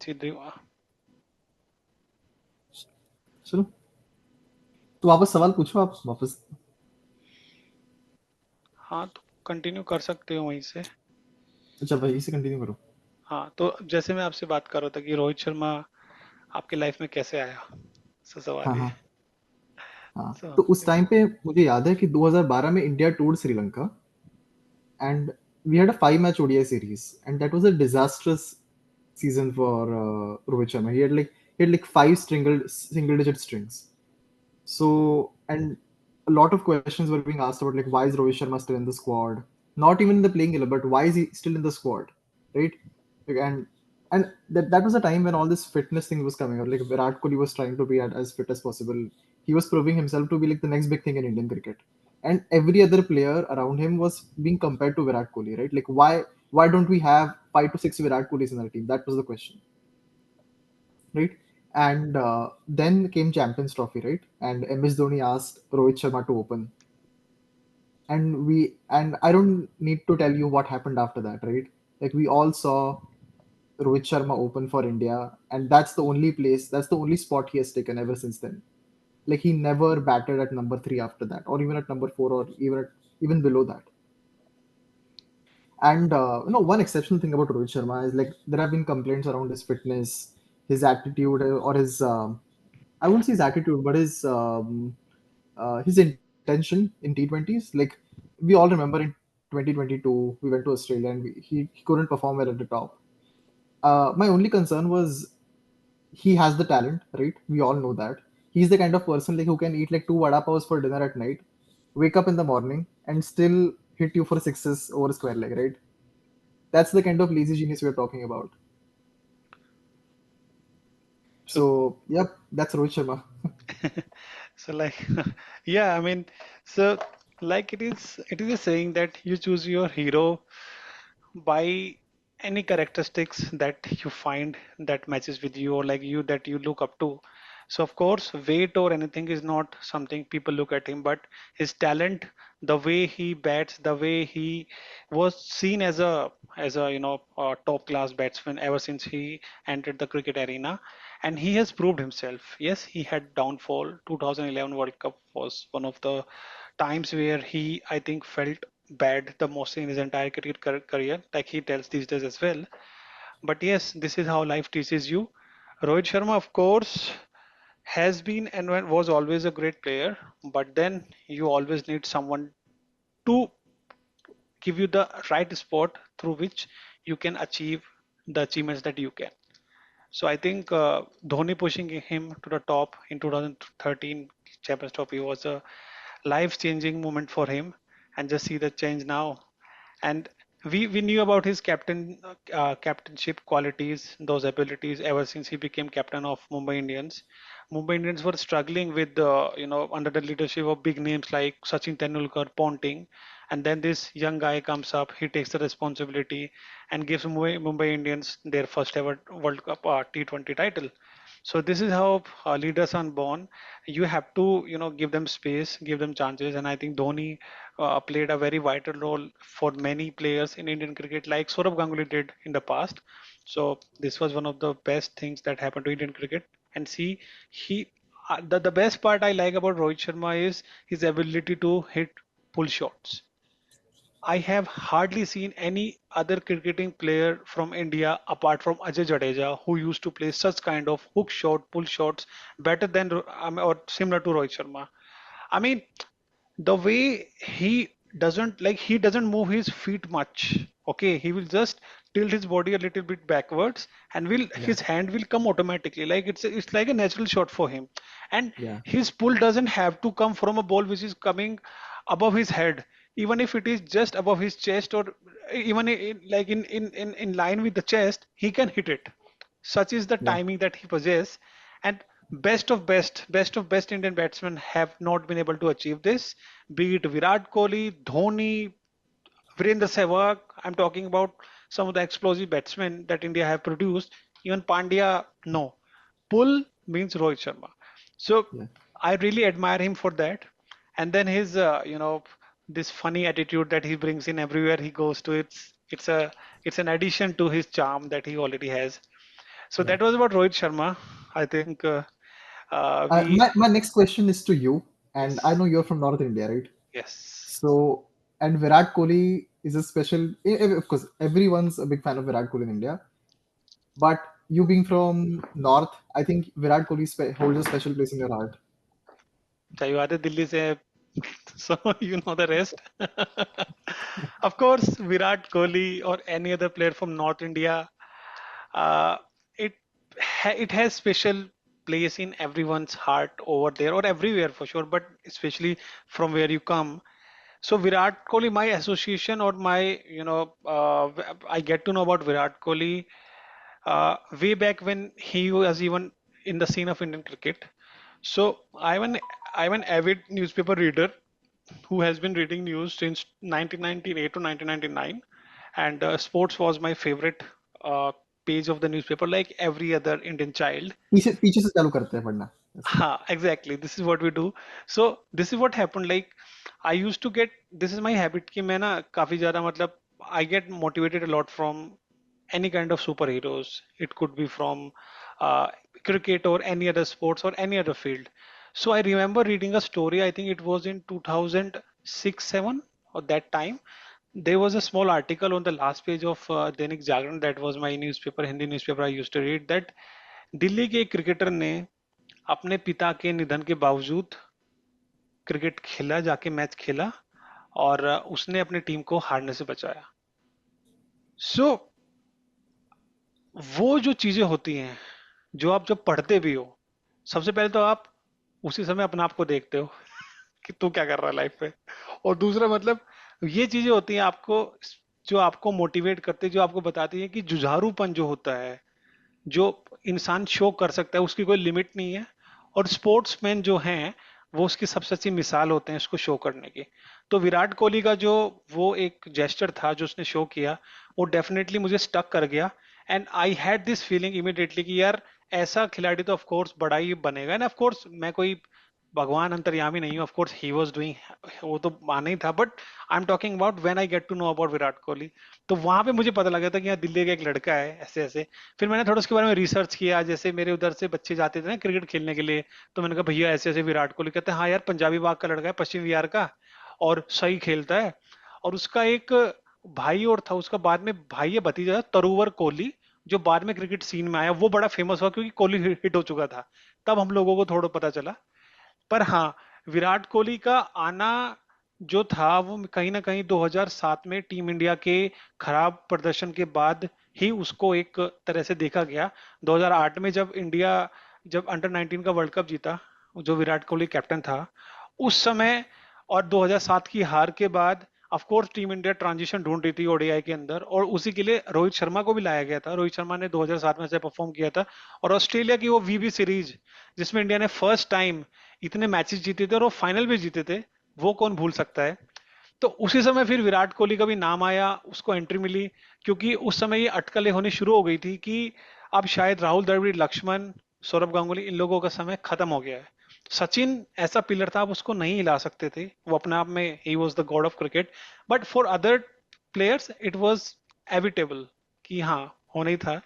सीधे चलो, तो वापस सवाल पूछो आप वापस। हाँ, तो कंटिन्यू कर सकते हो वहीं से। अच्छा भाई, इसे कंटिन्यू करो। हाँ, तो जैसे मैं आपसे बात कर रहा था कि रोहित शर्मा आपके लाइफ में कैसे आया, सवाल हाँ ये। हाँ हाँ, So, तो उस टाइम पे मुझे याद है कि 2012 में India toured Sri Lanka, and we had a 5 match ODI series, and that was a disastrous season for Rohit Sharma. He had like 5 single digit strings. So, and a lot of questions were being asked about like why is Rohit Sharma still in the squad? Not even in the playing 11, but why is he still in the squad, right? Like, and that was a time when all this fitness thing was coming out. Like Virat Kohli was trying to be as fit as possible. He was proving himself to be like the next big thing in Indian cricket, and every other player around him was being compared to Virat Kohli, right? Like why don't we have 5 to 6 Virat Kohlis in our team? That was the question, right? And then came Champions Trophy, right? And MS Dhoni asked Rohit Sharma to open, and I don't need to tell you what happened after that, right? Like we all saw Rohit Sharma open for India, and that's the only spot he has taken ever since then. Like he never batted at number three after that, or even at number four, or even below that. And one exceptional thing about Rohit Sharma is like there have been complaints around his fitness, his attitude, or his I wouldn't say his attitude, but his intention in T20s. Like we all remember in 2022, we went to Australia and he couldn't perform well at the top. My only concern was he has the talent, right? We all know that. He's the kind of person like who can eat like 2 vada pavs for dinner at night, wake up in the morning, and still hit you for sixes over a square leg, right? That's the kind of lazy genius we're talking about. so, So, yep, that's Rohit Sharma. so like, yeah, I mean, so like it is a saying that you choose your hero by any characteristics that you find that matches with you or like you that you look up to. So of course weight or anything is not something people look at him, but his talent, the way he bats, the way he was seen as a top class batsman ever since he entered the cricket arena, and he has proved himself. Yes, he had downfall. 2011 World Cup was one of the times where he, I think, felt bad the most in his entire career, like he tells these days as well. But yes, this is how life teaches you. Rohit Sharma, of course, has been and was always a great player, but then you always need someone to give you the right spot through which you can achieve the achievements that you can. So I think Dhoni pushing him to the top in 2013 Champions Trophy was a life-changing moment for him, and just see the change now. And we knew about his captainship qualities, those abilities ever since he became captain of Mumbai Indians. Mumbai Indians were struggling with under the leadership of big names like Sachin Tendulkar, Ponting, and then this young guy comes up, he takes the responsibility and gives Mumbai Indians their first ever World Cup T20 title. So this is how leaders are born. You have to, give them space, give them chances, and I think Dhoni played a very vital role for many players in Indian cricket, like Saurabh Ganguly did in the past. So this was one of the best things that happened to Indian cricket. And see, he the best part I like about Rohit Sharma is his ability to hit pull shots. I have hardly seen any other cricketing player from India apart from Ajay Jadeja who used to play such kind of hook shot, pull shots better than or similar to Rohit Sharma. I mean, the way he doesn't move his feet much. Okay, he will just tilt his body a little bit backwards, and will Yeah, his hand will come automatically. Like it's like a natural shot for him, and yeah, his pull doesn't have to come from a ball which is coming above his head. Even if it is just above his chest, or even like in line with the chest, he can hit it. Such is the yeah, timing that he possesses, and best of best Indian batsmen have not been able to achieve this. Be it Virat Kohli, Dhoni, Virendra Sehwag. I'm talking about some of the explosive batsmen that India have produced. Even Pandya, no. Pull means Rohit Sharma. So yeah. I really admire him for that. And then his, this funny attitude that he brings in everywhere he goes to. It's an addition to his charm that he already has. So that was about Rohit Sharma. I think we My next question is to you, and I yes, know you're from North India, right? yes. So, and Virat Kohli is a special. Of course, everyone's a big fan of Virat Kohli in India, but you being from North, I think Virat Kohli holds a special place in your heart. चाहे दिल्ली से है, so you know the rest. Of course, Virat Kohli or any other player from North India, uh, it it has special place in everyone's heart over there or everywhere for sure, but especially from where you come. So Virat Kohli, my association or my, I get to know about Virat Kohli way back when he was even in the scene of Indian cricket. So I'm an avid newspaper reader who has been reading news since 1998 to 1999, and sports was my favorite page of the newspaper, like every other Indian child. पीछे पीछे से चालू करते हैं पढ़ना ऐसे. Ha, exactly. This is what we do. So this is what happened. Like I used to get. This is my habit कि मैं ना काफी ज्यादा मतलब I get motivated a lot from any kind of superheroes. It could be from uh, cricket or any other sports or any other field. So I remember reading a story. I think it was in 2006, 7 or that time. There was a small article on the last page of Dainik Jagran. That was my newspaper, Hindi newspaper I used to read. That Delhi के एक cricketer ने अपने पिता के निधन के बावजूद cricket खेला, जाके मैच खेला और उसने अपनी टीम को हारने से बचाया. सो वो जो चीजें होती हैं, जो आप जब पढ़ते भी हो, सबसे पहले तो आप उसी समय अपने आप को देखते हो कि तू क्या कर रहा है लाइफ में. और दूसरा मतलब ये चीजें होती हैं आपको, जो आपको मोटिवेट करती है, जो आपको बताती है कि जुझारूपन जो होता है, जो इंसान शो कर सकता है, उसकी कोई लिमिट नहीं है. और स्पोर्ट्समैन जो हैं वो उसकी सबसे अच्छी मिसाल होते हैं इसको शो करने की. तो विराट कोहली का जो वो एक जेस्चर था जो उसने शो किया, वो डेफिनेटली मुझे स्टक कर गया. And I had this feeling immediately कि यार ऐसा खिलाड़ी तो ऑफ कोर्स बड़ा ही बनेगा. एंड ऑफ कोर्स मैं कोई भगवान अंतर्यामी नहीं हूँ. Of course he was doing, वो तो माना ही था. But I am talking about when I get to know about Virat Kohli. तो वहां पे मुझे पता लगा था कि यहाँ दिल्ली का एक लड़का है ऐसे ऐसे. फिर मैंने थोड़ा उसके बारे में रिसर्च किया. जैसे मेरे उधर से बच्चे जाते थे ना क्रिकेट खेलने के लिए, तो मैंने कहा भैया ऐसे ऐसे विराट कोहली. कहते हैं हाँ यार पंजाबी बाग का लड़का है, पश्चिम बिहार का, और सही खेलता है. और उसका एक भाई और था, उसका बाद में भाई या भतीजा था, तरुवर कोहली, जो बाद में क्रिकेट सीन में आया. वो बड़ा फेमस हुआ क्योंकि कोहली हिट हो चुका था. तब हम लोगों को थोड़ा पता चला. पर हाँ, विराट कोहली का आना जो था वो कहीं ना कहीं 2007 में टीम इंडिया के खराब प्रदर्शन के बाद ही उसको एक तरह से देखा गया. 2008 में जब इंडिया, जब अंडर 19 का वर्ल्ड कप जीता, जो विराट कोहली कैप्टन था उस समय, और 2007 की हार के बाद of course team India transition ढूंढ रही थी ओडीआई के अंदर, और उसी के लिए रोहित शर्मा को भी लाया गया था. रोहित शर्मा ने 2007 में से परफॉर्म किया था. और ऑस्ट्रेलिया की वो वीबी सीरीज जिसमें इंडिया ने फर्स्ट टाइम इतने मैचेस जीते थे और वो फाइनल भी जीते थे, वो कौन भूल सकता है. तो उसी समय फिर विराट कोहली का भी नाम आया, उसको एंट्री मिली. क्योंकि उस समय ये अटकलें होनी शुरू हो गई थी कि अब शायद राहुल द्रविड़, लक्ष्मण, सौरभ गांगुली, इन लोगों का समय खत्म हो गया है. सचिन ऐसा प्लेयर था, आप उसको नहीं हिला सकते थे. वो अपने आप में he was the God of cricket. But for other players it was evitable कि हाँ होना ही था.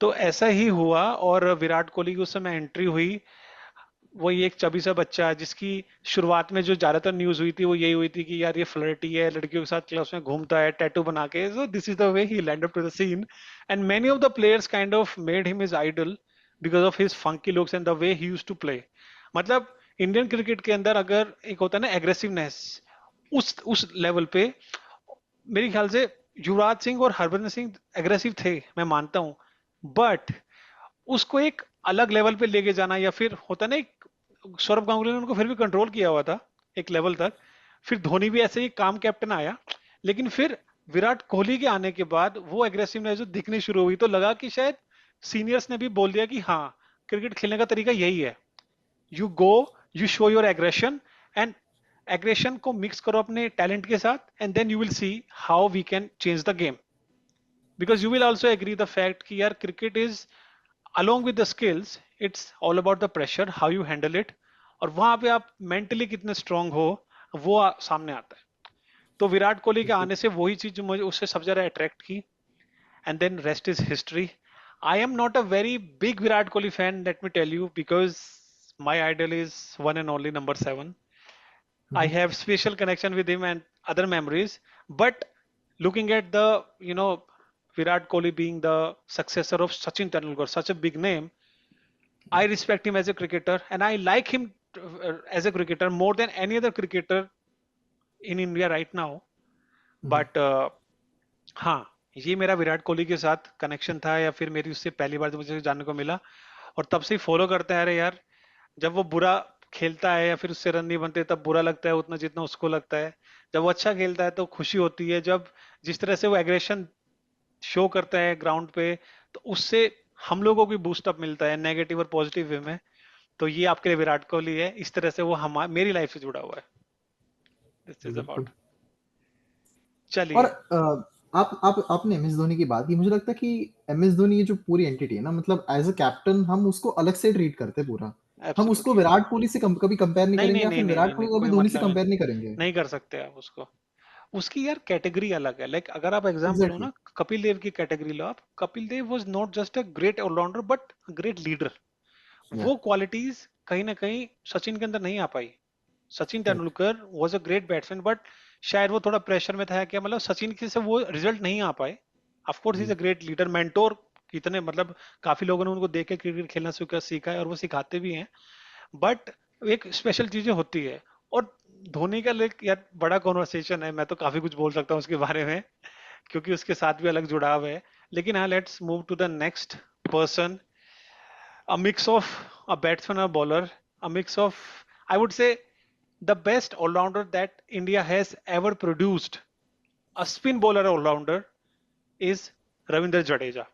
तो ऐसा ही हुआ और विराट कोहली की उस समय एंट्री हुई. वही एक चबी सा बच्चा जिसकी शुरुआत में जो ज्यादातर न्यूज हुई थी वो यही हुई थी कि यार ये फ्लर्टी है, लड़कियों के साथ क्लब्स में घूमता है टैटू बना के. So this is the way he land up to the scene. And many of the players kind of made him is idol because of his funky looks and the way he used to play. मतलब Indian cricket के अंदर अगर एक होता है ना aggressiveness, उस level पे मेरे ख्याल से युवराज सिंह और हरभजन सिंह एग्रेसिव थे, मैं मानता हूं. बट उसको एक अलग लेवल पे लेके जाना, या फिर होता ना एक, सौरभ गांगुली ने उनको फिर भी कंट्रोल किया हुआ था एक लेवल तक. फिर धोनी भी ऐसे ही काम कैप्टन आया. लेकिन फिर विराट कोहली के आने के बाद वो एग्रेसिवनेस जो दिखनी शुरू हुई, तो लगा कि शायद सीनियर्स ने भी बोल दिया कि हाँ क्रिकेट खेलने का तरीका यही है. You go, you show your aggression, and aggression को मिक्स करो अपने टैलेंट के साथ, and then you will see how we can change the game. Because you will also agree the fact कि यार cricket is along with the skills, it's all about the pressure, how you handle it. और वहां पे आप mentally कितने strong हो वो सामने आता है. तो विराट कोहली के बिल्कुल. आने से वही चीज जो मुझे उससे सबसे ज्यादा अट्रैक्ट की. And then rest is history. I am not a very big Virat Kohli fan, let me tell you, because my idol is one and only number seven. I Mhm. have special connection with him and other memories. But looking at the, Virat Kohli being the successor of Sachin Tendulkar, such a big name, I respect him as a cricketer and I like him as a cricketer more than any other cricketer in India right now. Mhm. But हाँ, ये मेरा विराट कोहली के साथ connection था या फिर मेरी उससे पहली बार जब मुझे जानने को मिला और तब से ही फॉलो करते आ रहे यार। जब वो बुरा खेलता है या फिर उससे रन नहीं बनते तब बुरा लगता है उतना जितना उसको लगता है। जब वो अच्छा खेलता है तो खुशी होती है। जब जिस तरह से वो एग्रेशन शो करता है ग्राउंड पे तो उससे हम लोगों को भी बूस्ट अप मिलता है नेगेटिव और पॉजिटिव वे में। तो ये आपके लिए विराट कोहली है। इस तरह से वो हम मेरी लाइफ से जुड़ा हुआ है। दिस जी इज बिल्कुल। अबाउट। और चलिए। आप आपने एम एस धोनी की बात की, मुझे लगता है कि एम एस धोनी ये जो पूरी एंटिटी है ना, मतलब एज अ कैप्टन हम उसको अलग से ट्रीट करते हैं पूरा। हम उसको एब्सोल्युटली। विराट कोहली से कभी कंपेयर नहीं नहीं करेंगे, नहीं या नहीं फिर नहीं नहीं विराट नहीं कोहली को कभी कोई धोनी से मतलब है कंपेयर नहीं करेंगे। नहीं कर सकते आप उसको। उसकी यार कैटेगरी अलग है। लाइक अगर आप एग्जांपल लो एग्जैक्टली। ना कपिल देव की कैटेगरी लो आप। Kapil Dev was not just a great allrounder but great leader. या वो क्वालिटीज कहीं ना कहीं सचिन के अंदर नहीं आ पाई। Sachin correct. Tendulkar was a great batsman but शायद वो थोड़ा प्रेशर में था क्या मतलब सचिन के से वो रिजल्ट नहीं आ पाए। ऑफ कोर्स ही इज जी अ ग्रेट लीडर मेंटोर। कितने मतलब काफी लोगों ने उनको देख के क्रिकेट खेलना सीखा सीखा है और वो सिखाते भी हैं। बट एक स्पेशल चीजें होती है। और धोनी का लेक यार बड़ा कॉन्वर्सेशन है। मैं तो काफी कुछ बोल सकता हूँ उसके बारे में क्योंकि उसके साथ भी अलग जुड़ाव है। लेकिन हाँ let's move to the next person. A mix of a batsman or bowler, a mix of, I would say, the best all-rounder that India has ever produced. A spin bowler all-rounder is Ravindra Jadeja.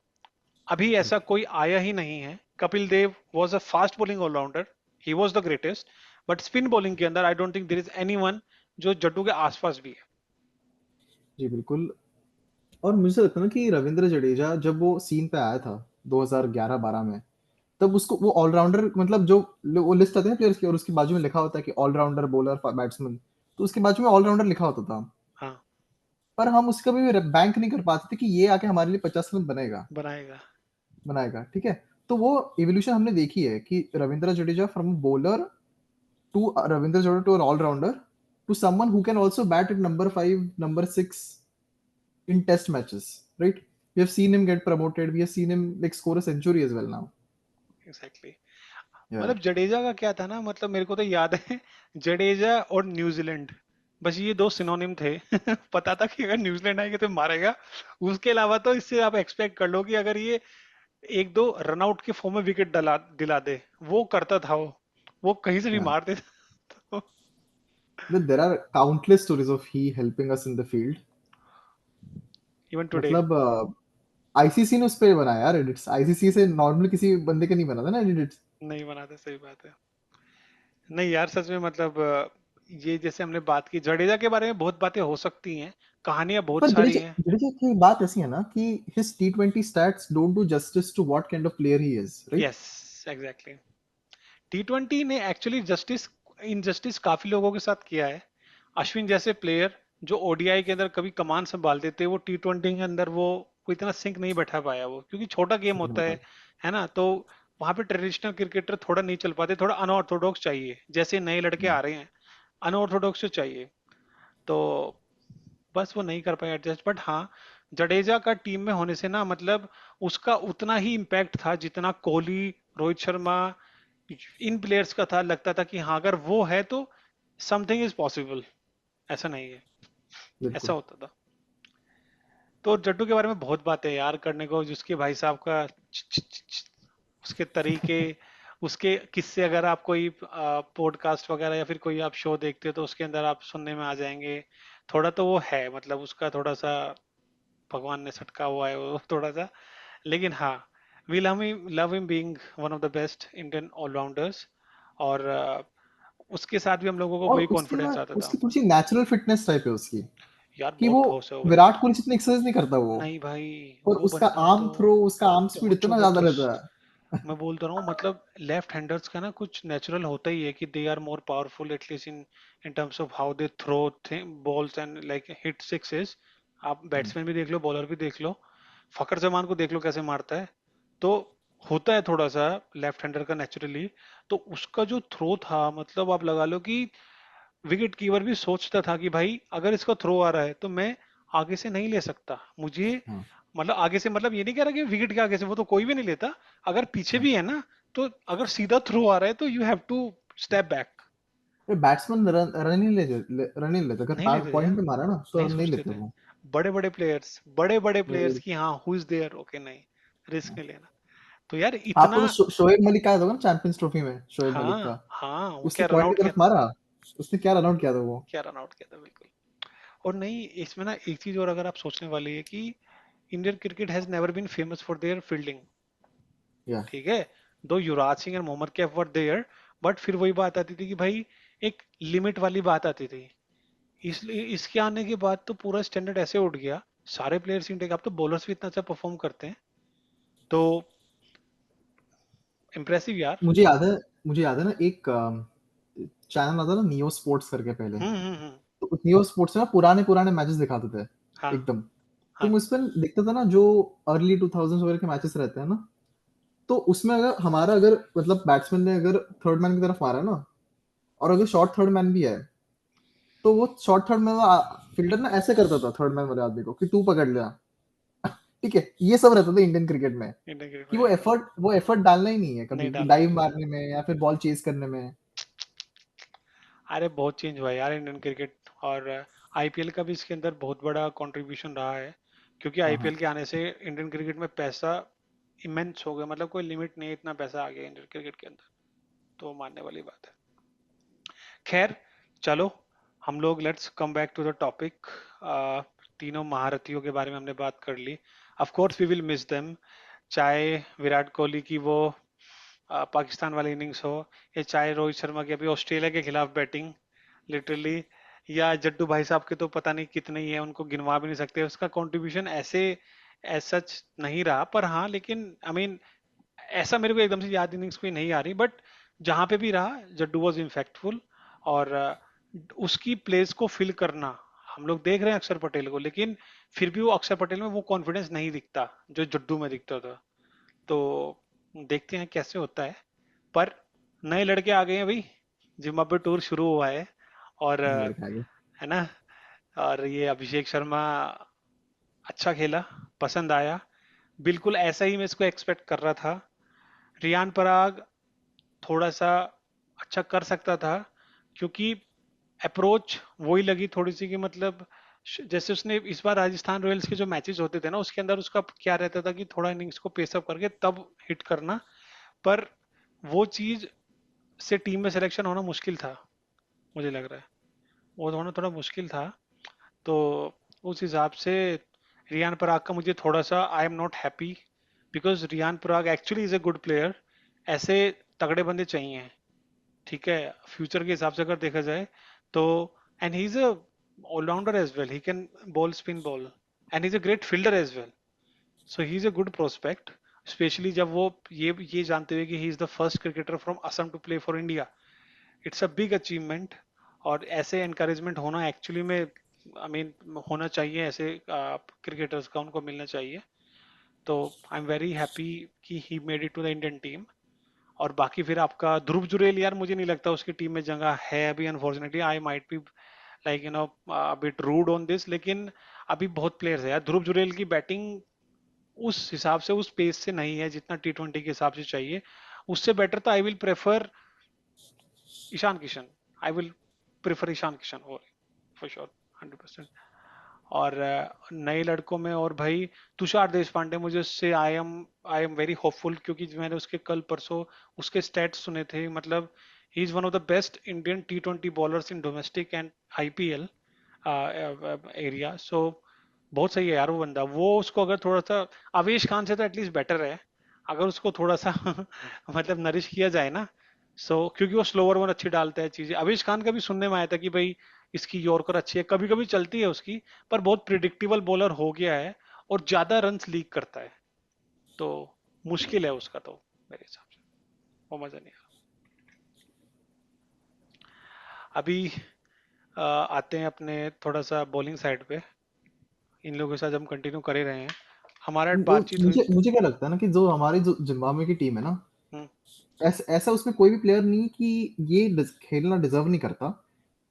अभी ऐसा कोई आया ही नहीं है। Kapil Dev was a fast bowling all-rounder. He was the greatest. But spin bowling के अंदर I don't think there is anyone जो जट्टू के आसपास भी है। जी बिल्कुल। और मुझे लगता है ना कि रविंद्र जडेजा जब वो सीन पे आया था 2011-12 में, तब उसको वो ऑलराउंडर, मतलब जो वो लिस्ट आती है ना प्लेयर्स की, और उसके बाजू में लिखा होता है कि ऑलराउंडर, बॉलर, बैट्समैन, तो उसके बाजू में ऑलराउंडर लिखा होता था। हाँ। पर हम उसका भी बैंक नहीं कर पाते थे कि ये आके हमारे लिए 50 रन बनाएगा। बनाएगा, ठीक है। तो वो इवोल्यूशन हमने देखी है कि Ravindra Jadeja from bowler to Ravindra Jadeja to an allrounder to someone who can also bat at number 5, number 6 in test matches, right? We have seen him get promoted. We have seen him like score a century as well now. Exactly. Yeah. मतलब जडेजा का क्या था ना मतलब मेरे को तो याद है जडेजा और न्यूजीलैंड बस ये दो सिनोनिम थे। पता था कि अगर न्यूजीलैंड आएगा तो मारेगा। उसके अलावा तो इससे आप एक्सपेक्ट कर लो कि अगर ये एक दो रनआउट के फॉर्म में विकेट दिला दिला दे वो करता था वो कहीं से भी Yeah. मार देता। तो There are countless stories of he helping us in the field. Even today मतलब आईसीसी ने उस पे बनाया यार एडिट्स, आईसीसी से नॉर्मल किसी बंदे के नहीं बना था ना एडिट्स। नहीं बनाते। सही बात है। नहीं यार सच में मतलब ये जैसे हमने बात की जडेजा के बारे में बहुत बातें हो सकती हैं। कहानियां बहुत पर सारी जडेजा हैं। जडेजा की बात ऐसी है ना कि his T20 stats don't do justice to what kind of player he is, right? Yes exactly. टी20 ने एक्चुअली जस्टिस इनजस्टिस काफी लोगों के साथ किया है। अश्विन जैसे प्लेयर जो ओडीआई के अंदर कभी कमान संभालते थे वो टी20 के अंदर वो इतना सिंक नहीं बैठा पाया वो क्योंकि छोटा गेम सही होता बता। है ना। तो वहां पे ट्रेडिशनल क्रिकेटर थोड़ा नहीं चल पाते। थोड़ा अनऑर्थोडॉक्स चाहिए जैसे नए लड़के आ रहे हैं। अनऑर्थोडॉक्स चाहिए। तो बस वो नहीं कर पाए एडजस्ट। बट हाँ जडेजा का टीम में होने से ना मतलब उसका उतना ही इम्पैक्ट था जितना कोहली रोहित शर्मा इन प्लेयर्स का था। लगता था कि हाँ अगर वो है तो समथिंग इज पॉसिबल। ऐसा नहीं है। ऐसा बिल्कुल। होता था। तो जट्टू के बारे में बहुत बातें हैं यार करने को जिसके भाई साहब का उसके तरीके उसके किस्से अगर आप कोई पॉडकास्ट वगैरह या फिर कोई आप शो देखते हो तो उसके अंदर आप सुनने में आ जाएंगे। थोड़ा तो वो है मतलब उसका थोड़ा सा भगवान ने सटका हुआ है वो थोड़ा सा। लेकिन हाँ we love him being one of the best Indian allrounders. और उसके साथ भी हम लोगों को और वही उसकी ना, कॉन्फिडेंस आता था। उसकी थोड़ी सी नेचुरल फिटनेस टाइप है उसकी, यार कि बहुत वो ठोस है वो बंदा। विराट कोहली जितनी एक्सरसाइज नहीं करता वो, नहीं भाई पर वो उसका बंदा तो आर्म थ्रो, उसका आर्म स्पीड बहुत इतना ज्यादा रहता जबरदस्त। है। मैं बोलता रहा हूँ मतलब लेफ्ट हैंडर्स का ना कुछ नेचुरल होता ही है कि they are more powerful at least in terms of how they throw balls and like hit sixes. आप बैट्समैन भी देख लो बॉलर भी देख लो। फकर जमान को देख लो कैसे मारता है। तो होता है थोड़ा सा लेफ्ट हैंडर का नेचुरली। तो उसका जो थ्रो था, मतलब आप लगा लो कि विकेट कीपर भी सोचता था कि भाई अगर इसका थ्रो आ रहा है तो मैं आगे से नहीं ले सकता, मुझे हाँ मतलब आगे से, मतलब ये नहीं कह रहा कि विकेट के आगे से, वो तो कोई भी नहीं लेता। अगर पीछे हाँ। भी है ना, तो अगर सीधा थ्रो आ रहा है तो you have to step back. Batsman run ही रन ही लेते, अगर नहीं लेते थे पॉइंट यार, पे मारा ना तो नहीं रन नहीं सोचते लेते थे। वो। बड़े बड़े प्लेयर्स वही। की हाँ हु इज देयर, ओके नहीं, रिस्क हाँ। नहीं लेना। तो यार आपको इतना। तो शोएब मलिक का याद होगा ना, चैंपियंस ट्रॉफी में शोएब मलिक हाँ का। हाँ, वो उसने क्या रन पॉइंट आउट की किया तरफ था, मारा, उसने क्या रन आउट किया था वो। क्या रन आउट किया था बिल्कुल। और नहीं, इसमें ना एक चीज और अगर आप सोचने वाली है कि Indian cricket has never been famous for their fielding. या ठीक है, दो युवराज सिंह और Mohammad Kaif were there, but फिर वही बात आती थी कि भाई एक लिमिट वाली बात आती थी। इसलिए इसके आने के बाद तो पूरा स्टैंडर्ड ऐसे उठ गया, सारे प्लेयर्स इंडिया के, अब तो बॉलर्स भी इतना अच्छा परफॉर्म करते हैं। तो इम्प्रेसिव यार। मुझे याद है, मुझे याद है ना एक चैनल आता था नियो स्पोर्ट्स करके पहले। हम्म। तो उस नियो स्पोर्ट्स में ना पुराने पुराने मैचेस दिखाते थे हाँ एकदम। हाँ तुम उस पर देखता था ना, जो अर्ली 2000 वगैरह के मैचेस रहते हैं ना, तो उसमें अगर हमारा, अगर मतलब बैट्समैन ने अगर थर्ड मैन की तरफ मारा ना, और अगर शॉर्ट थर्ड मैन भी है, तो वो शॉर्ट थर्ड मैन फील्डर ना ऐसे करता था थर्ड मैन वाले आदमी को कि तू पकड़ ले। ठीक है, ये सब रहता था इंडियन क्रिकेट में, इंडियन क्रिकेट कि में यार, वो एफर्ट डालना ही नहीं है नहीं कभी, कि डालना डाइव चाहिए। मारने में या फिर बॉल चेज करने में। अरे बहुत चेंज हुआ है यार इंडियन क्रिकेट। और आईपीएल का भी इसके अंदर बहुत बड़ा कंट्रीब्यूशन रहा है, क्योंकि हाँ हाँ। आईपीएल के आने से इंडियन क्रिकेट में पैसा इमेंस हो गया, मतलब कोई लिमिट नहीं है, इतना पैसा आ गया इंडियन क्रिकेट के अंदर। तो मानने वाली बात है। खैर, चलो हम लोग let's come back to the topic. तीनों महारथियों के बारे में हमने बात कर ली। Of course we will miss them, चाहे विराट कोहली की वो पाकिस्तान वाली इनिंग्स हो, या चाहे रोहित शर्मा की अभी ऑस्ट्रेलिया के खिलाफ बैटिंग, लिटरली, या जड्डू भाई साहब के तो पता नहीं कितने ही है, उनको गिनवा भी नहीं सकते, उसका कंट्रीब्यूशन ऐसे एज सच नहीं रहा। पर हाँ, लेकिन आई मीन ऐसा मेरे को एकदम से याद इनिंग्स कोई नहीं आ रही, बट जहां पे भी रहा जड्डू वॉज इम्पैक्टफुल। और उसकी प्लेस को फिल करना, हम लोग देख रहे हैं अक्षर पटेल को, लेकिन फिर भी वो अक्षर पटेल में वो कॉन्फिडेंस नहीं दिखता जो जड्डू में दिखता था। तो देखते हैं कैसे होता है। पर नए लड़के आ गए हैं भाई, जिम्बाब्वे टूर शुरू हुआ है। और नए लड़के आ गए। है ना, और ये अभिषेक शर्मा अच्छा खेला, पसंद आया, बिल्कुल ऐसा ही मैं इसको एक्सपेक्ट कर रहा था। रियान पराग थोड़ा सा अच्छा कर सकता था, क्योंकि अप्रोच वही लगी थोड़ी सी कि मतलब जैसे उसने इस बार राजस्थान रॉयल्स के जो मैचेस होते थे ना, उसके अंदर उसका क्या रहता था कि थोड़ा इनिंग्स को पेस अप करके तब हिट करना। पर वो चीज से टीम में सिलेक्शन होना मुश्किल था, मुझे लग रहा है वो होना थोड़ा मुश्किल था। तो उस हिसाब से रियान पराग का मुझे थोड़ा सा I am not happy, because Riyan Parag actually is a good player. ऐसे तगड़े बंदे चाहिए, ठीक है, फ्यूचर के हिसाब से अगर देखा जाए तो। And he is a allrounder as well, he can bowl, spin bowl, and he is a great fielder as well. So he is a good prospect, specially जब वो ये जानते हुए कि he is the first cricketer from Assam to play for India. It's a big achievement. और ऐसे encouragement होना actually में, आई मीन होना चाहिए, ऐसे क्रिकेटर्स का उनको मिलना चाहिए। तो आई एम वेरी हैप्पी कि he made it to the Indian team. और बाकी फिर आपका ध्रुव जुरेल, यार मुझे नहीं लगता उसकी टीम में जगह है अभी, unfortunately I might be like bit rude on this, लेकिन अभी बहुत प्लेयर्स है यार। ध्रुव जुरेल की बैटिंग उस हिसाब से, उस पेस से नहीं है जितना टी20 के हिसाब से चाहिए। उससे बेटर तो I will prefer Ishan Kishan, I will prefer Ishan Kishan for sure, 100%। और नए लड़कों में और भाई तुषार देश पांडे, मुझे उससे आई एम वेरी होपफुल, क्योंकि मैंने उसके कल परसों उसके स्टैट्स सुने थे, मतलब he is one of the best Indian टी20 bowlers in domestic and IPL area. So बहुत सही है यार वो बंदा, वो उसको अगर थोड़ा सा आवेश खान से तो एटलीस्ट बेटर है, अगर उसको थोड़ा सा मतलब नरिश किया जाए ना। क्योंकि वो स्लोअर वन अच्छी डालता है चीजें, आवेश खान का भी सुनने में आया था कि भाई इसकी यॉर्कर अच्छी है, कभी कभी चलती है उसकी, पर बहुत प्रिडिक्टेबल बॉलर हो गया है, और ज्यादा रन्स लीक करता है। तो मुश्किल है उसका तो, मेरे हिसाब से वो मजा नहीं आ रहा। अभी आते हैं अपने थोड़ा सा बॉलिंग साइड पे, इन लोगों के साथ हम कंटिन्यू कर ही रहे हैं। हमारा बातचीत हुई। मुझे मुझे क्या लगता है ना कि जो हमारी जो जिम्बाब्वे की टीम है ना, हम्म। ऐसा उसमें कोई भी प्लेयर नहीं कि ये खेलना डिजर्व नहीं करता।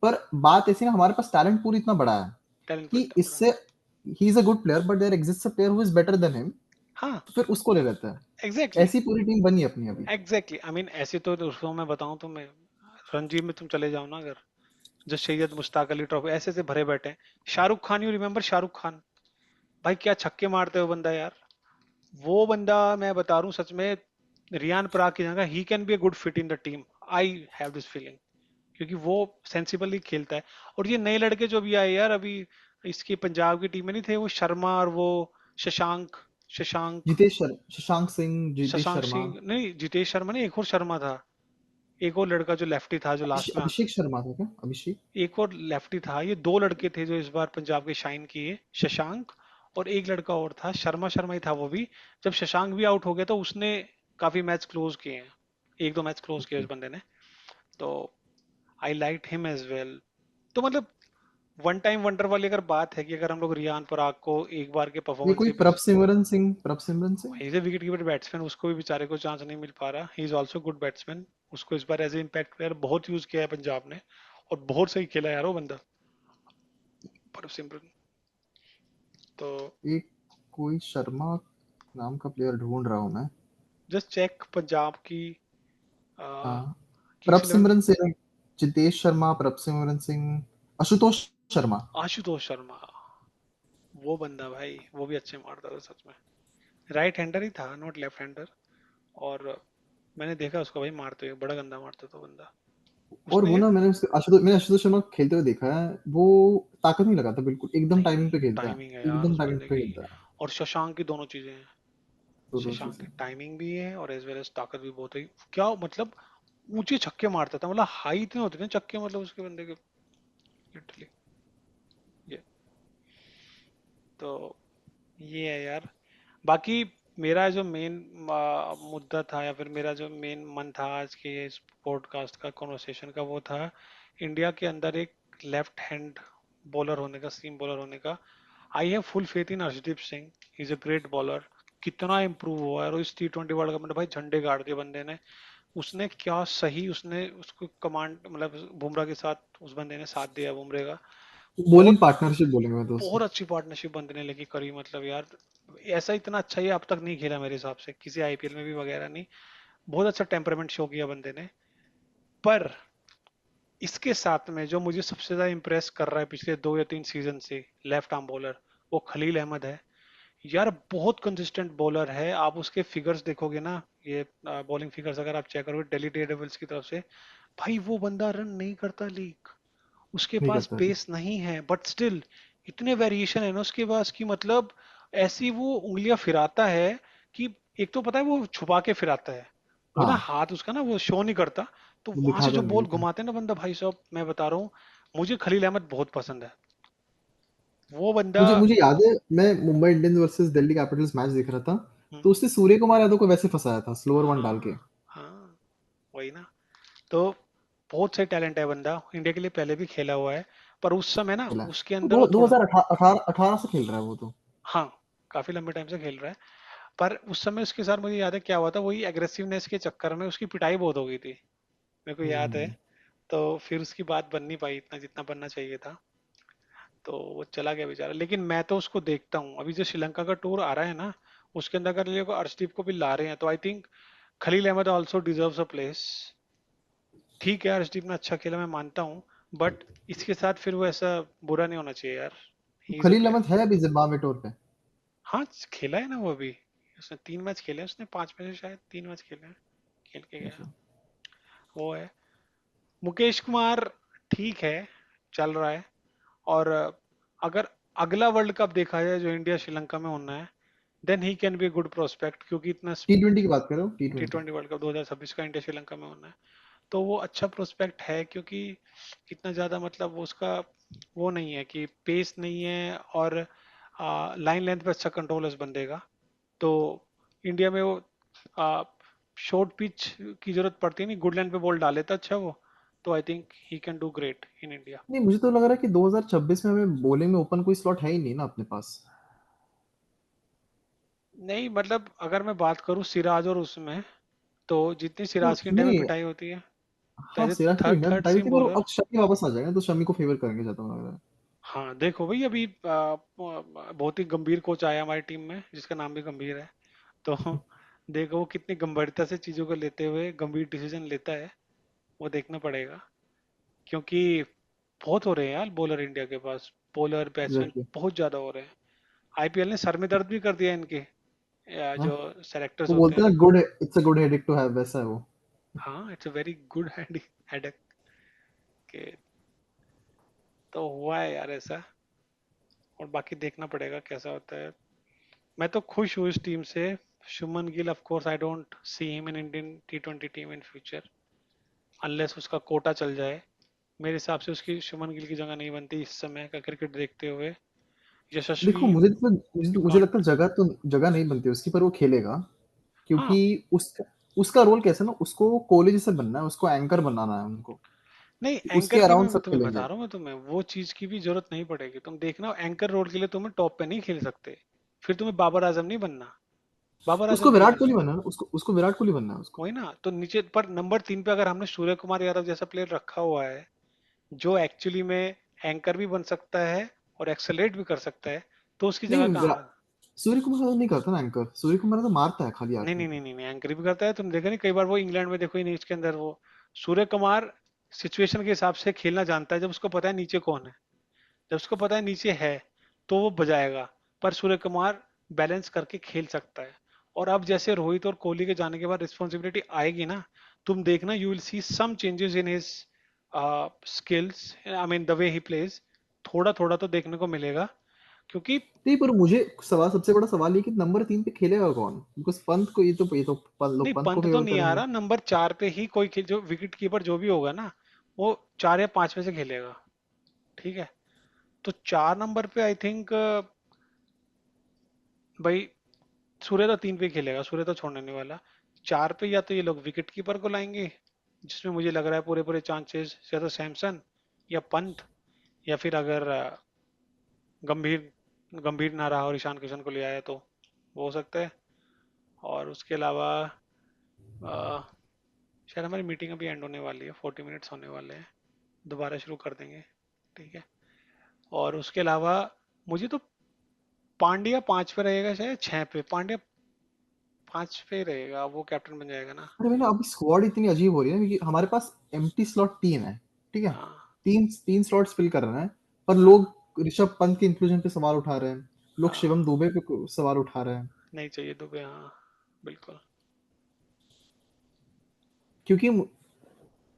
पर बात ऐसी ना, हमारे पास टैलेंट पूल इतना बड़ा है टैलेंट कि इतना बड़ा। इससे he is a good player, but there exist a player who is better than him, हाँ। तो फिर उसको ले लेते हैं। एग्जैक्टली। ऐसी पूरी टीम बनी अपनी अभी। एग्जैक्टली, आई मीन ऐसे तो उसको मैं बताऊं तो मैं, रणजी में तुम चले जाओ ना अगर, जो सैयद मुश्ताक अली ट्रॉफी ऐसे ऐसे भरे बैठे हैं। Shahrukh Khan, you remember Shahrukh Khan? भाई क्या छक्के मारते हो बंदा यार। वो बंदा, मैं बता रहा हूँ सच में, रियान पराग की जगह ही can be a good fit in the team. I have this feeling, क्योंकि वो सेंसिबली खेलता है। और ये नए लड़के जो भी आए यार अभी, इसकी पंजाब की टीम में नहीं थे वो शर्मा और वो शशांक, शशांक शशांक सिंह, जितेश शशांक शर्मा, सिंह नहीं, जितेश शर्मा नहीं, एक और शर्मा था। एक और लड़का जो लेफ्टी था जो लास्ट में, अभिषेक शर्मा था क्या? अभिषेक। एक और लेफ्टी था। ये दो लड़के थे जो इस बार पंजाब के शाइन किए, शशांक और एक लड़का और था, शर्मा शर्मा ही था वो भी। जब शशांक भी आउट हो गया तो उसने काफी मैच क्लोज किए हैं, एक दो मैच क्लोज किए ओके। उस बंदे ने। तो I like him as well. तो मतलब वन टाइम वंडर वाली अगर बात है कि अगर हम लोग रियान पराग को एक बार के ये परफॉर्मेंस कोई के base, Prabh Simran Singh. Is a wicket keeper batsman, उसको भी बेचारे को चांस नहीं मिल पा रहा। He is also good batsman. उसको इस बार एज ए इम्पैक्ट प्लेयर बहुत यूज किया है पंजाब ने, और बहुत सही खेला यार वो बंदा, पर सिमरन। तो एक कोई शर्मा नाम का प्लेयर ढूंढ रहा हूँ मैं। जस्ट चेक पंजाब की हाँ, किंग्स प्रभ इलेवन। सिमरन सिंह, जितेश शर्मा, प्रभ सिमरन सिंह, आशुतोष शर्मा। आशुतोष शर्मा, वो बंदा भाई वो भी अच्छे मारता था सच में। राइट हैंडर ही था, नॉट लेफ्ट हैंडर। और मैंने देखा उसको भाई मारते हुए, बड़ा गंदा मारता था बंदा। और उसने वो क्या, ना, मैंने आशुतोष शर्मा को खेलते हुए देखा है। वो ताकत नहीं लगाता बिल्कुल, एकदम टाइमिंग नहीं पे खेलता है। टाइमिंग है यार एकदम उस टाइमिंग बंदे पे की। खेलता है। और शशांक की दोनों चीजें हैं। तो दो शशांक चीजें। की टाइमिंग भी है और एज वेल एज ताकत भी बहुत है। क्या मतलब, ऊंचे छक्के मारता था, मतलब हाई इतने होते थे छक्के, मतलब उसके बंदे के, लिटरली। ये तो ये है यार। बाकी मेरा जो मेन मुद्दा था, या फिर मेरा जो मेन मन था आज के इस पॉडकास्ट का, कॉन्वर्सेशन का, वो था इंडिया के अंदर एक लेफ्ट हैंड बॉलर होने का, सीम बॉलर होने का। I have full faith in Arshdeep Singh, is a great bowler. कितना इम्प्रूव हुआ है, और इस T20 वर्ल्ड कप में तो भाई झंडे गाड़ दिए बंदे ने। उसने क्या सही, उसने उसको कमांड, मतलब बुमराह के साथ उस बंदे ने साथ दिया बुमराह का। बॉलिंग बहुत पार्टनरशिप बोलेंगे मैं तो उसको। बहुत अच्छी पार्टनरशिप बंदे ने लेके करी, मतलब यार ऐसा इतना अच्छा ये अब तक नहीं खेला मेरे हिसाब से किसी आईपीएल में भी वगैरह नहीं। बहुत अच्छा टेम्परामेंट शो किया बंदे ने। पर इसके साथ में जो मुझे सबसे ज्यादा इंप्रेस कर रहा है पिछले 2 या 3 सीजन से, लेफ्ट आर्म बॉलर, वो खलील अहमद है। यार बहुत कंसिस्टेंट बॉलर है। आप उसके फिगर्स देखोगे ना, ये बॉलिंग फिगर्स अगर आप चेक करोगे दिल्ली डेयरडेविल्स की तरफ से, भाई वो बंदा रन नहीं करता लीग, उसके नहीं पास करता है। पेस नहीं है, बट स्टिल इतने वेरिएशन है ना उसके पास कि मतलब ऐसी वो उंगलियां फिराता है कि, एक तो पता है वो छुपा के फिराता है, वो ना हाँ, हाथ उसका ना वो शो नहीं करता। तो वो वहां से दिखाता जो नहीं बॉल लेकिन। घुमाते हैं ना बंदा, भाई साहब मैं बता रहा हूँ, मुझे खलील अहमद बहुत पसंद है वो बंदा। मुझे मुझे याद है, मैं Mumbai Indians versus Delhi Capitals match देख रहा था। हम्म, तो उसने सूर्य कुमार यादव को वैसे फंसाया था, स्लोअर वन डाल के। हाँ हाँ, वही ना। तो बहुत सही टैलेंट है बंदा, इंडिया के लिए पहले भी खेला हुआ है। पर उस समय ना खेला है। उसके वो अंदर दो वो दो थोड़ा, हजार अठारह से खेल रहा है वो तो। हाँ काफी लंबे टाइम से खेल रहा है। पर उस समय उसके साथ मुझे याद है क्या हुआ था, वही एग्रेसिवनेस के चक्कर में उसकी पिटाई बहुत हो गई थी, मेरे को याद है। हम्म। तो फिर उसकी बात बन नहीं पाई इतना जितना बनना चाहिए था। तो वो चला गया बेचारा। लेकिन मैं तो उसको देखता हूँ, अभी जो श्रीलंका का टूर आ रहा है ना, उसके अंदर अगर ये लोग अर्शदीप को भी ला रहे हैं तो I think Khaleel Ahmed also deserves a place. ठीक है अर्शदीप ने अच्छा खेला, मैं मानता हूँ, बट इसके साथ फिर वो ऐसा बुरा नहीं होना चाहिए यार। He is a Khaleel player. Ahmed है अभी जिम्बाब्वे टूर पे। हाँ खेला है ना वो अभी, उसने 3 मैच खेले हैं, उसने 5 में से शायद 3 मैच खेले हैं, खेल के गया। अच्छा। वो है मुकेश कुमार, ठीक है, चल रहा है। और अगर अगला वर्ल्ड कप देखा जाए जो इंडिया श्रीलंका में होना है, then he can be good prospect, क्योंकि इतना T20 की बात करो, T T20। Twenty world cup 2026 का इंडिया श्रीलंका में होना है, तो वो अच्छा प्रोस्पेक्ट है। क्योंकि इतना ज्यादा मतलब वो उसका वो नहीं है कि पेस नहीं है, और लाइन लेंथ पे अच्छा कंट्रोल है उस बंदे का। तो इंडिया में वो शॉर्ट पिच की जरूरत पड़ती है नहीं, गुड लाइन पे बॉल डाल लेता अच्छा वो। तो I think he can do great in India. नहीं, मुझे तो लग रहा है कि 2026 में हमें बॉलिंग में ओपन कोई स्लॉट है ही नहीं ना अपने पास। नहीं मतलब अगर मैं बात करूँ सिराज और उसमें, तो जितनी तो सिराज की इंडिया में नहीं, पिटाई होती है, तो हाँ एज ए सिराज की तो थर्ड इंडिया में थर्ड पिटाई सीम थी, पर बॉलर। अब शमी वापस आ जाएगा तो शमी को फेवर करेंगे ज्यादा मुझे लग रहा हाँ देखो भाई अभी बहुत ही गंभीर कोच आया हमारी टीम में जिसका नाम भी गंभीर है। तो देखो वो कितनी गंभीरता से चीज़ों को लेते हुए गंभीर डिसीजन लेता है, वो देखना पड़ेगा। क्योंकि बहुत हो रहे हैं यार बॉलर इंडिया के पास, बॉलर है। Batsman exactly. बहुत ज़्यादा हो रहे हैं। आईपीएल ने सर में दर्द भी कर दिया इनके, या हाँ, जो सेलेक्टर्स वो होते बोलते हैं हैं। ना, good, it's a good headache to have, वैसा है वो। हाँ it's a very good headache के। तो हुआ है यार ऐसा, और बाकी देखना पड़ेगा कैसा होता है। मैं तो खुश हूँ इस टीम से। Shubman Gill of course I don't see him in Indian T20 team in future unless उसका कोटा चल जाए। मेरे हिसाब से उसकी शुभमन गिल की जगह नहीं बनती इस समय का क्रिकेट देखते हुए। देखो यशस्वी मुझे कांट। लगता है जगह नहीं बनती उसकी, पर वो खेलेगा। हाँ क्योंकि उसका उसका रोल कैसा है ना, उसको कोहली जैसे बनना है, उसको एंकर बनाना है उनको, नहीं, कि उसके एंकर की अराउंड मैं सब तुम्हें खेलेंगे। बता रहा हूँ, मैं तुम्हें वो चीज की भी जरूरत नहीं पड़ेगी। तुम देखना एंकर रोल के लिए तुम्हें टॉप पे नहीं खेल सकते। फिर तुम्हें बाबर आजम नहीं बनना। बाबर उसको आजम क्या विराट है? कोहली बनना है ना, उसको विराट कोहली बनना है उसको। वही ना, तो नीचे पर नंबर 3 पे अगर हमने सूर्य कुमार यादव जैसा प्लेयर रखा हुआ है जो एक्चुअली में एंकर भी बन सकता है और एक्सेलेट भी कर सकता है, तो उसकी नहीं, जगह कहाँ? सूर्य कुमार यादव नहीं करता ना एंकर, सूर्य कुमार यादव मारता है खाली नहीं आके। नहीं नहीं नहीं नहीं, एंकर भी करता है। तुम देखो नहीं कई बार वो इंग्लैंड में देखो ही नहीं उसके अंदर वो सूर्य कुमार सिचुएशन के हिसाब से खेलना जानता है। जब उसको पता है नीचे कौन है, जब उसको पता है नीचे है, तो वो बजाएगा। पर सूर्य कुमार बैलेंस करके खेल सकता है। और अब जैसे रोहित और कोहली के जाने के बाद रिस्पॉन्सिबिलिटी आएगी ना, तुम देखना you will see some changes in his skills, I mean the way he plays. थोड़ा थोड़ा तो देखने को मिलेगा। क्योंकि नहीं, पर मुझे सबसे बड़ा सवाल ये कि नंबर 3 पे खेलेगा कौन, बिकॉज पंत को ये तो लोग नहीं, पंत को पंत तो फेवर नहीं आ करेंगे। रहा। नंबर 4 पे ही कोई जो विकेट कीपर जो भी होगा ना, वो 4 या 5 में से खेलेगा। ठीक है, तो 4 नंबर पे आई थिंक भाई सूर्य तो 3 पे ही खेलेगा, सूर्य तो छोड़ने नहीं वाला। 4 पे या तो ये लोग विकेट कीपर को लाएंगे, जिसमें मुझे लग रहा है पूरे पूरे चांसेस या तो सैमसन या पंत, या फिर अगर गंभीर गंभीर ना रहा और ईशान किशन को ले आया तो वो हो सकता है। और उसके अलावा अ, शायद हमारी मीटिंग अभी एंड होने वाली है, 40 मिनट्स होने वाले हैं, दोबारा शुरू कर देंगे। ठीक है। और उसके अलावा मुझे तो पांड्या 5 पे रहेगा, शायद 6 पे पांड्या 5 पे ही रहेगा, वो कैप्टन बन जाएगा ना। अरे मैंने, अभी स्क्वाड इतनी अजीब हो रही है ना, क्योंकि हमारे पास एम्प्टी स्लॉट 3 है। ठीक है, हाँ। तीन तीन स्लॉट्स फिल कर रहे हैं, पर हाँ। लोग ऋषभ पंत के इंक्लूजन पे सवाल उठा रहे हैं, लोग शिवम हाँ दुबे पे सवाल उठा रहे हैं। नहीं चाहिए दुबे, हाँ बिल्कुल। क्योंकि